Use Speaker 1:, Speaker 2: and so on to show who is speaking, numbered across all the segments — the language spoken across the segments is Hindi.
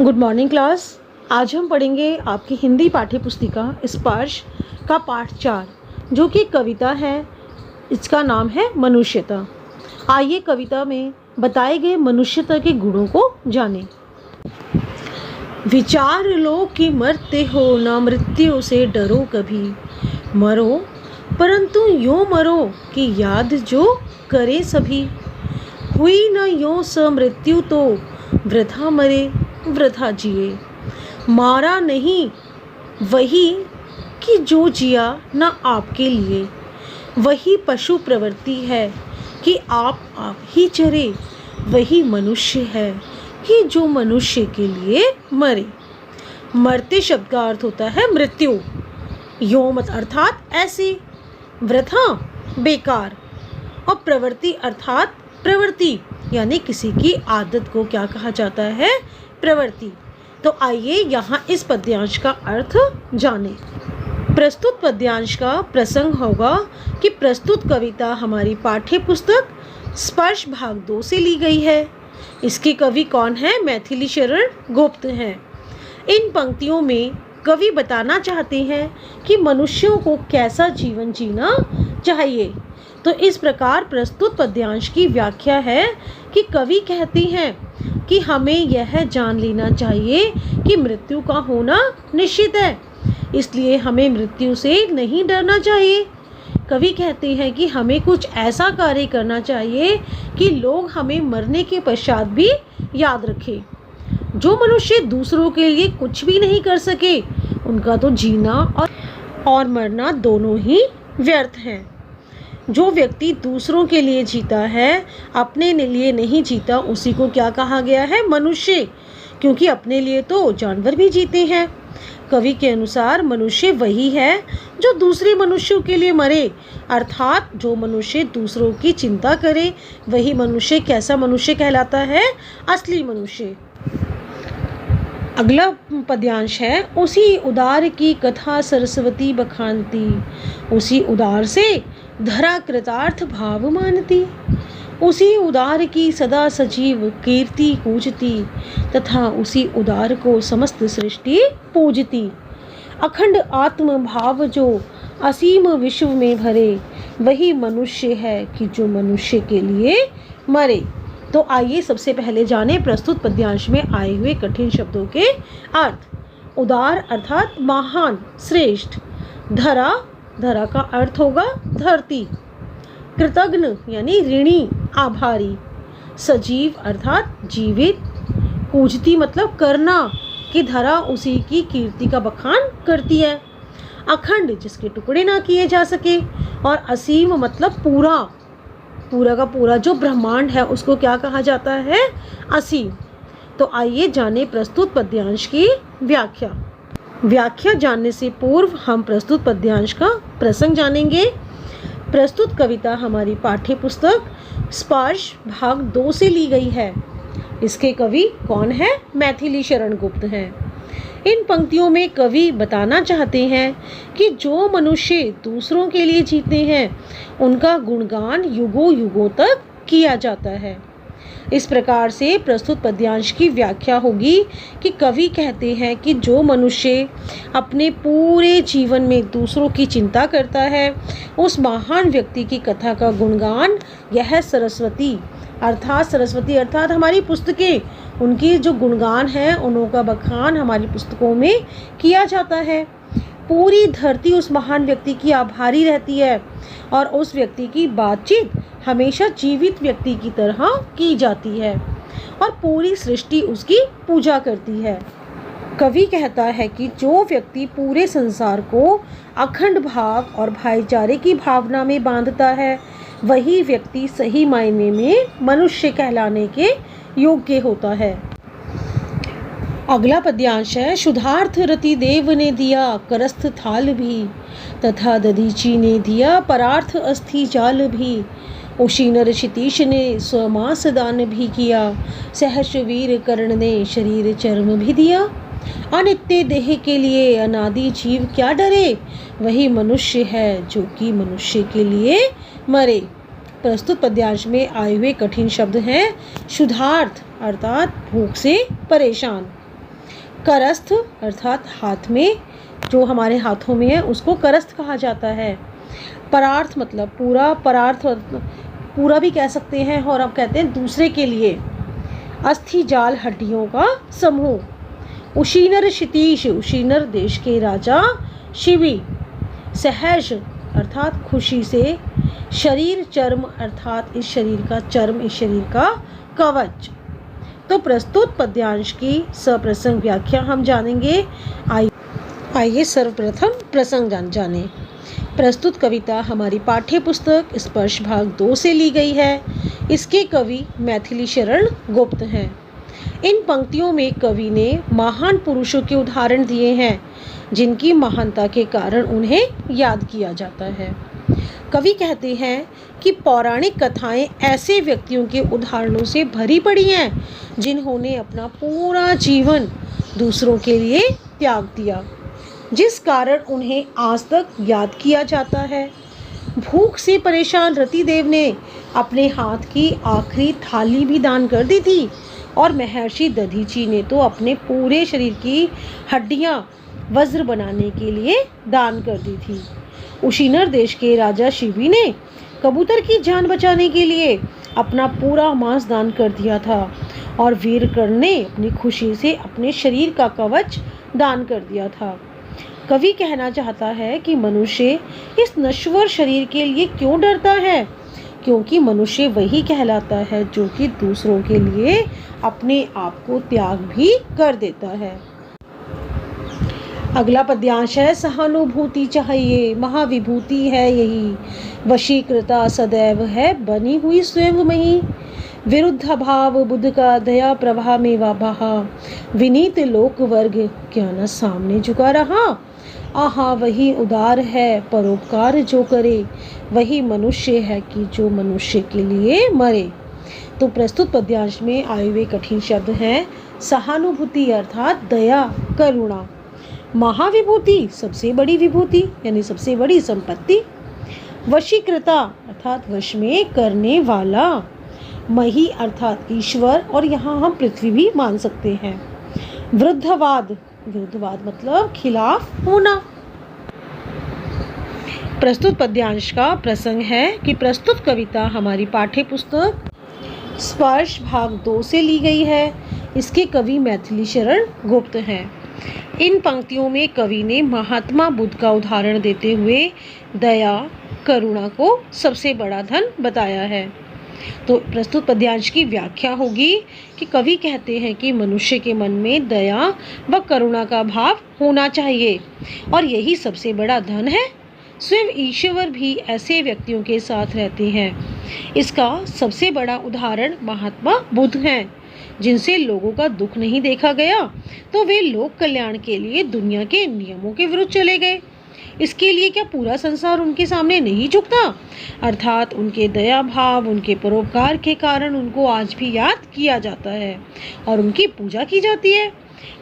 Speaker 1: Good morning class. आज हम पढ़ेंगे आपकी हिंदी पाठ्य पुस्तिका स्पर्श का पाठ 4, जो कि कविता है। इसका नाम है मनुष्यता। आइए कविता में बताए गए मनुष्यता के गुणों को जानें। विचार लो कि मरते हो ना मृत्यु से डरो कभी, मरो परंतु यूँ मरो कि याद जो करे सभी। हुई न यूँ स मृत्यु तो वृथा मरे वृथा जिए, मारा नहीं वही कि जो जिया न आपके लिए। वही पशु प्रवृत्ति है कि आप ही चरे, वही मनुष्य है कि जो मनुष्य के लिए मरे। मरते शब्द का अर्थ होता है मृत्यु, योमत अर्थात ऐसे, वृथा बेकार, और प्रवृत्ति अर्थात प्रवृत्ति, यानी किसी की आदत को क्या कहा जाता है, प्रवृत्ति। तो आइए यहाँ इस पद्यांश का अर्थ जानें। प्रस्तुत पद्यांश का प्रसंग होगा कि प्रस्तुत कविता हमारी पाठ्य पुस्तक स्पर्श भाग 2 से ली गई है। इसके कवि कौन है? मैथिली शरण गुप्त हैं। इन पंक्तियों में कवि बताना चाहते हैं कि मनुष्यों को कैसा जीवन जीना चाहिए। तो इस प्रकार प्रस्तुत पद्यांश की व्याख्या है कि कवि कहती हैं कि हमें यह जान लेना चाहिए कि मृत्यु का होना निश्चित है, इसलिए हमें मृत्यु से नहीं डरना चाहिए। कवि कहते हैं कि हमें कुछ ऐसा कार्य करना चाहिए कि लोग हमें मरने के पश्चात भी याद रखें। जो मनुष्य दूसरों के लिए कुछ भी नहीं कर सके, उनका तो जीना और मरना दोनों ही व्यर्थ हैं। जो व्यक्ति दूसरों के लिए जीता है, अपने लिए नहीं जीता, उसी को क्या कहा गया है? मनुष्य। क्योंकि अपने लिए तो जानवर भी जीते हैं। कवि के अनुसार मनुष्य वही है जो दूसरे मनुष्यों के लिए मरे, अर्थात जो मनुष्य दूसरों की चिंता करे, वही मनुष्य कैसा मनुष्य कहलाता है? असली मनुष्य। अगला पद्यांश है, उसी उदार की कथा सरस्वती बखानती, उसी उदार से धरा कृतार्थ भाव मानती। उसी उदार की सदा सजीव कीर्ति पूजती, तथा उसी उदार को समस्त सृष्टि पूजती। अखंड आत्म भाव जो असीम विश्व में भरे, वही मनुष्य है कि जो मनुष्य के लिए मरे। तो आइए सबसे पहले जाने प्रस्तुत पद्यांश में आए हुए कठिन शब्दों के अर्थ। उदार अर्थात महान, श्रेष्ठ। धरा, धरा का अर्थ होगा धरती। कृतज्ञ यानी ऋणी, आभारी। सजीव अर्थात जीवित। पूजती मतलब करना, कि धरा उसी की कीर्ति का बखान करती है। अखंड जिसके टुकड़े ना किए जा सके, और असीम मतलब पूरा, पूरा का पूरा जो ब्रह्मांड है उसको क्या कहा जाता है? असीम। तो आइए जाने प्रस्तुत पद्यांश की व्याख्या। व्याख्या जानने से पूर्व हम प्रस्तुत पद्यांश का प्रसंग जानेंगे। प्रस्तुत कविता हमारी पाठ्य पुस्तक स्पर्श भाग 2 से ली गई है। इसके कवि कौन है? मैथिली शरण गुप्त हैं। इन पंक्तियों में कवि बताना चाहते हैं कि जो मनुष्य दूसरों के लिए जीते हैं, उनका गुणगान युगों युगों तक किया जाता है। इस प्रकार से प्रस्तुत पद्यांश की व्याख्या होगी कि कवि कहते हैं कि जो मनुष्य अपने पूरे जीवन में दूसरों की चिंता करता है, उस महान व्यक्ति की कथा का गुणगान यह सरस्वती अर्थात हमारी पुस्तकें, उनकी जो गुणगान है, उनका बखान हमारी पुस्तकों में किया जाता है। पूरी धरती उस महान व्यक्ति की आभारी रहती है, और उस व्यक्ति की बातचीत हमेशा जीवित व्यक्ति की तरह की जाती है, और पूरी सृष्टि उसकी पूजा करती है। कवि कहता है कि जो व्यक्ति पूरे संसार को अखंड भाव और भाईचारे की भावना में बांधता है, वही व्यक्ति सही मायने में मनुष्य कहलाने के योग्य होता है। अगला पद्यांश है, शुद्धार्थ रति देव ने दिया करस्थ थाल भी, तथा दधीची ने दिया परार्थ अस्थि जाल भी। उशीनर क्षितीश ने स्वमास दान भी किया, सहर्ष वीर कर्ण ने शरीर चर्म भी दिया। अनित्य देह के लिए अनादि जीव क्या डरे, वही मनुष्य है जो कि मनुष्य के लिए मरे। प्रस्तुत पद्यांश में आए हुए कठिन शब्द हैं शुद्धार्थ अर्थात भूख से परेशान, करस्थ अर्थात हाथ में, जो हमारे हाथों में है उसको करस्थ कहा जाता है। परार्थ मतलब पूरा, परार्थ पूरा भी कह सकते हैं, और अब कहते हैं दूसरे के लिए। अस्थि जाल हड्डियों का समूह। उशीनर क्षितीश, उशीनर देश के राजा शिवी। सहर्ष अर्थात खुशी से। शरीर चर्म अर्थात इस शरीर का चर्म, इस शरीर का कवच। तो प्रस्तुत पद्यांश की सप्रसंग व्याख्या हम जानेंगे। आइए सर्वप्रथम प्रसंग जाने। प्रस्तुत कविता हमारी पाठ्य पुस्तक स्पर्श भाग 2 से ली गई है। इसके कवि मैथिली शरण गुप्त हैं। इन पंक्तियों में कवि ने महान पुरुषों के उदाहरण दिए हैं, जिनकी महानता के कारण उन्हें याद किया जाता है। कवि कहते हैं कि पौराणिक कथाएं ऐसे व्यक्तियों के उदाहरणों से भरी पड़ी हैं, जिन्होंने अपना पूरा जीवन दूसरों के लिए त्याग दिया, जिस कारण उन्हें आज तक याद किया जाता है। भूख से परेशान रतिदेव ने अपने हाथ की आखिरी थाली भी दान कर दी थी, और महर्षि दधीची ने तो अपने पूरे शरीर की हड्डियां वज्र बनाने के लिए दान कर दी थी। उशीनर देश के राजा शिवी ने कबूतर की जान बचाने के लिए अपना पूरा मांस दान कर दिया था, और वीरकर्ण ने अपनी खुशी से अपने शरीर का कवच दान कर दिया था। कवि कहना चाहता है कि मनुष्य इस नश्वर शरीर के लिए क्यों डरता है, क्योंकि मनुष्य वही कहलाता है जो कि दूसरों के लिए अपने आप को त्याग भी कर देता है। अगला पद्यांश है, सहानुभूति चाहिए महाविभूति है यही, वशीकृता सदैव है बनी हुई स्वयं मही। विरुद्ध भाव बुद्ध का दया प्रभा में वाबहा, विनीत लोक वर्ग क्या न सामने झुका रहा। आहा वही उदार है परोपकार जो करे, वही मनुष्य है कि जो मनुष्य के लिए मरे। तो प्रस्तुत पद्यांश में आए हुए कठिन शब्द हैं सहानुभूति अर्थात दया, करुणा। महाविभूति सबसे बड़ी विभूति यानी सबसे बड़ी संपत्ति। वशीकृता अर्थात वश में करने वाला। मही अर्थात ईश्वर, और यहाँ हम पृथ्वी भी मान सकते हैं। वृद्धवाद, विरुद्धवाद मतलब खिलाफ होना। प्रस्तुत पद्यांश का प्रसंग है कि प्रस्तुत कविता हमारी पाठ्य पुस्तक स्पर्श भाग 2 से ली गई है। इसके कवि मैथिली शरण गुप्त हैं। इन पंक्तियों में कवि ने महात्मा बुद्ध का उदाहरण देते हुए दया, करुणा को सबसे बड़ा धन बताया है। तो प्रस्तुत पद्यांश की व्याख्या होगी कि कवि कहते हैं कि मनुष्य के मन में दया व करुणा का भाव होना चाहिए, और यही सबसे बड़ा धन है। स्वयं ईश्वर भी ऐसे व्यक्तियों के साथ रहते हैं। इसका सबसे बड़ा उदाहरण महात्मा बुद्ध हैं, जिनसे लोगों का दुख नहीं देखा गया, तो वे लोक कल्याण के लिए दुनिया के नियमों के विरुद्ध चले गए। इसके लिए क्या पूरा संसार उनके सामने नहीं झुकता? अर्थात उनके दया भाव, उनके परोपकार के कारण उनको आज भी याद किया जाता है और उनकी पूजा की जाती है।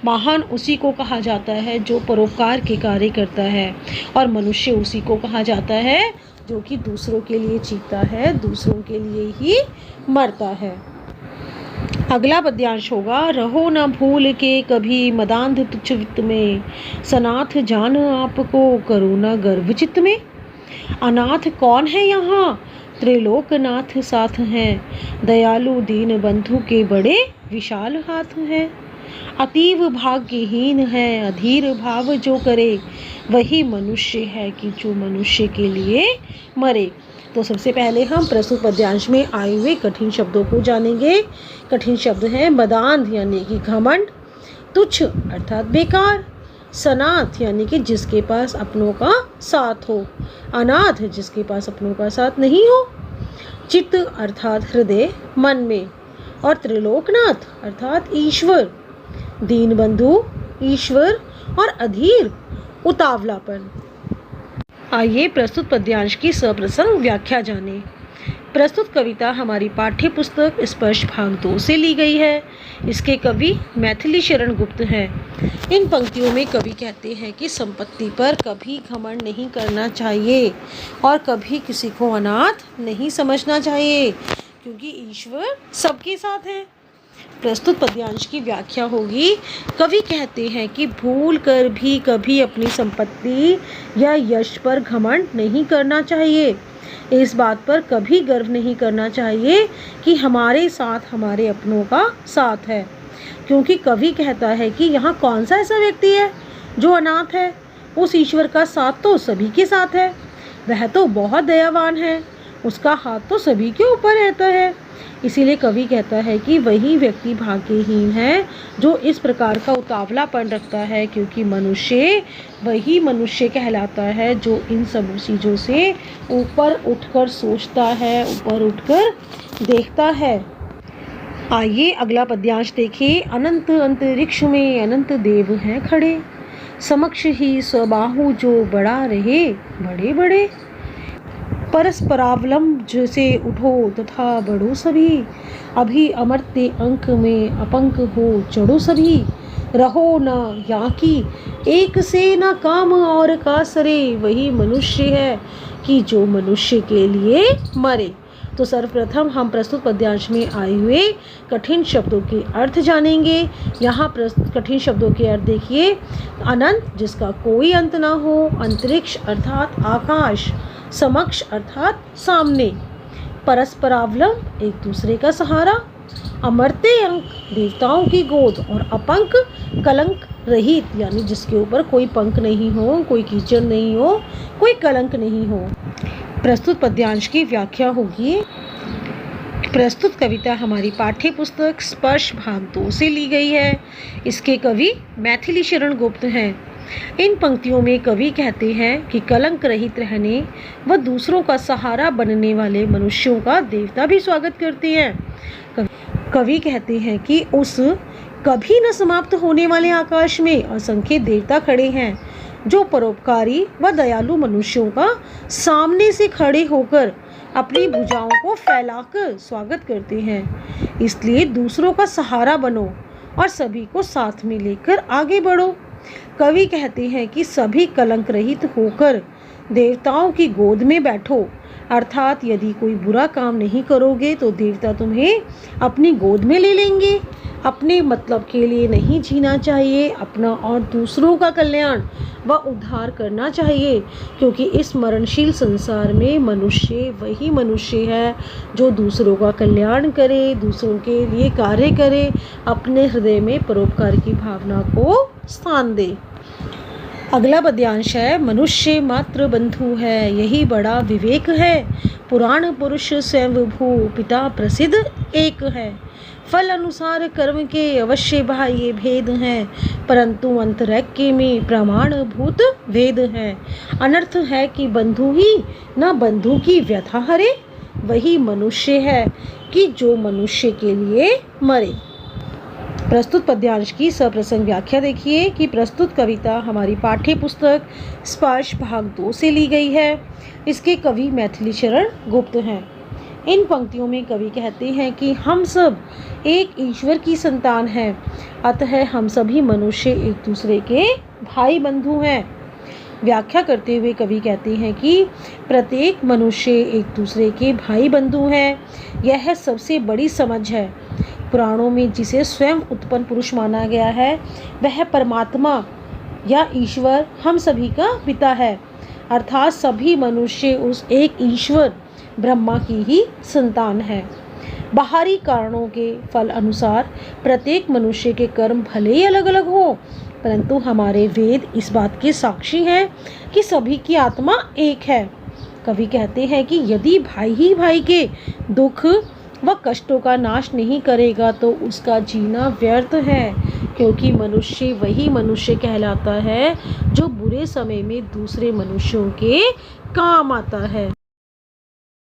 Speaker 1: महान उसी को कहा जाता है जो परोपकार के कार्य करता है, और मनुष्य उसी को कहा जाता है जो कि दूसरों के लिए जीता है, दूसरों के लिए ही मरता है। अगला पद्यांश होगा, रहो न भूल के कभी मदांध तुच्छ वित्त में, सनाथ जान आपको करो न गर्व चित्त में। अनाथ कौन है यहाँ? त्रिलोकनाथ साथ हैं, दयालु दीन बंधु के बड़े विशाल हाथ हैं। अतीव भाग्यहीन है अधीर भाव जो करे, वही मनुष्य है कि जो मनुष्य के लिए मरे। तो सबसे पहले हम प्रस्तुत पद्यांश में आए हुए कठिन शब्दों को जानेंगे। कठिन शब्द हैं मदांध यानी कि घमंड, तुच्छ अर्थात बेकार, सनाथ यानी कि जिसके पास अपनों का साथ हो, अनाथ जिसके पास अपनों का साथ नहीं हो, चित्त अर्थात हृदय मन में, और त्रिलोकनाथ अर्थात ईश्वर, दीन बंधु ईश्वर, और अधीर उतावलापन। आइए प्रस्तुत पद्यांश की सप्रसंग व्याख्या जानें। प्रस्तुत कविता हमारी पाठ्य पुस्तक स्पर्श भाग 2 से ली गई है। इसके कवि मैथिली शरण गुप्त हैं। इन पंक्तियों में कवि कहते हैं कि संपत्ति पर कभी घमंड नहीं करना चाहिए और कभी किसी को अनाथ नहीं समझना चाहिए, क्योंकि ईश्वर सबके साथ है। प्रस्तुत पद्यांश की व्याख्या होगी। कवि कहते हैं कि भूल कर भी कभी अपनी संपत्ति या यश पर घमंड नहीं करना चाहिए। इस बात पर कभी गर्व नहीं करना चाहिए कि हमारे साथ हमारे अपनों का साथ है, क्योंकि कवि कहता है कि यहाँ कौन सा ऐसा व्यक्ति है जो अनाथ है। उस ईश्वर का साथ तो सभी के साथ है। वह तो बहुत दयावान है, उसका हाथ तो सभी के ऊपर रहता है। इसीलिए कवि कहता है कि वही व्यक्ति भाग्यहीन है जो इस प्रकार का उतावलापन रखता है, क्योंकि मनुष्य वही मनुष्य कहलाता है जो इन सब चीज़ों से ऊपर उठकर सोचता है, ऊपर उठकर देखता है। आइए अगला पद्यांश देखिए। अनंत अंतरिक्ष में अनंत देव हैं खड़े, समक्ष ही स्वबाहु जो बड़ा रहे बड़े बड़े। परस्परावलंब जैसे उठो तथा बढ़ो सभी, अभी अमर्त्य अंक में अपंक हो चढ़ो सभी। रहो न यहाँ की एक से न काम और का सरे, वही मनुष्य है कि जो मनुष्य के लिए मरे। तो सर्वप्रथम हम प्रस्तुत पद्यांश में आए हुए कठिन शब्दों के अर्थ जानेंगे। यहाँ कठिन शब्दों के अर्थ देखिए। अनंत जिसका कोई अंत ना हो, अंतरिक्ष अर्थात आकाश, समक्ष अर्थात सामने, परस्परावलंब एक दूसरे का सहारा, अमर्त्य अंक देवताओं की गोद, और अपंक कलंक रहित यानी जिसके ऊपर कोई पंख नहीं हो, कोई कीचड़ नहीं हो, कोई कलंक नहीं हो। प्रस्तुत पद्यांश की व्याख्या होगी। प्रस्तुत कविता हमारी पाठ्य पुस्तक स्पर्श भाग 2 से ली गई है। इसके कवि मैथिली शरण गुप्त हैं। इन पंक्तियों में कवि कहते हैं कि कलंक रहित रहने व दूसरों का सहारा बनने वाले मनुष्यों का देवता भी स्वागत करते हैं। कवि कहते हैं कि उस कभी न समाप्त होने वाले आकाश में असंख्य देवता खड़े हैं जो परोपकारी व दयालु मनुष्यों का सामने से खड़े होकर अपनी भुजाओं को फैलाकर स्वागत करते हैं। इसलिए दूसरों का सहारा बनो और सभी को साथ में लेकर आगे बढ़ो। कवि कहते हैं कि सभी कलंक रहित होकर देवताओं की गोद में बैठो, अर्थात यदि कोई बुरा काम नहीं करोगे तो देवता तुम्हें अपनी गोद में ले लेंगे। अपने मतलब के लिए नहीं जीना चाहिए, अपना और दूसरों का कल्याण व उद्धार करना चाहिए, क्योंकि इस मरणशील संसार में मनुष्य वही मनुष्य है जो दूसरों का कल्याण करे, दूसरों के लिए कार्य करे, अपने हृदय में परोपकार की भावना को स्थान दे। अगला पद्यांश है। मनुष्य मात्र बंधु है यही बड़ा विवेक है, पुराण पुरुष स्वयंभू पिता प्रसिद्ध एक है। फल अनुसार कर्म के अवश्य बाह्य भेद हैं, परंतु अंतरैक्य में प्रमाणभूत वेद है। अनर्थ है कि बंधु ही न बंधु की व्यथा हरे, वही मनुष्य है कि जो मनुष्य के लिए मरे। प्रस्तुत पद्यांश की सप्रसंग व्याख्या देखिए कि प्रस्तुत कविता हमारी पाठ्य पुस्तक स्पर्श भाग 2 से ली गई है। इसके कवि मैथिली शरण गुप्त हैं। इन पंक्तियों में कवि कहते हैं कि हम सब एक ईश्वर की संतान हैं, अतः हम सभी मनुष्य एक दूसरे के भाई बंधु हैं। व्याख्या करते हुए कवि कहते हैं कि प्रत्येक मनुष्य एक दूसरे के भाई बंधु हैं, यह सबसे बड़ी समझ है। पुराणों में जिसे स्वयं उत्पन्न पुरुष माना गया है वह परमात्मा या ईश्वर हम सभी का पिता है, अर्थात सभी मनुष्य उस एक ईश्वर ब्रह्मा की ही संतान है। बाहरी कारणों के फल अनुसार प्रत्येक मनुष्य के कर्म भले ही अलग अलग हो, परंतु हमारे वेद इस बात के साक्षी हैं कि सभी की आत्मा एक है। कवि कहते हैं कि यदि भाई ही भाई के दुख व कष्टों का नाश नहीं करेगा तो उसका जीना व्यर्थ है, क्योंकि मनुष्य वही मनुष्य कहलाता है जो बुरे समय में दूसरे मनुष्यों के काम आता है।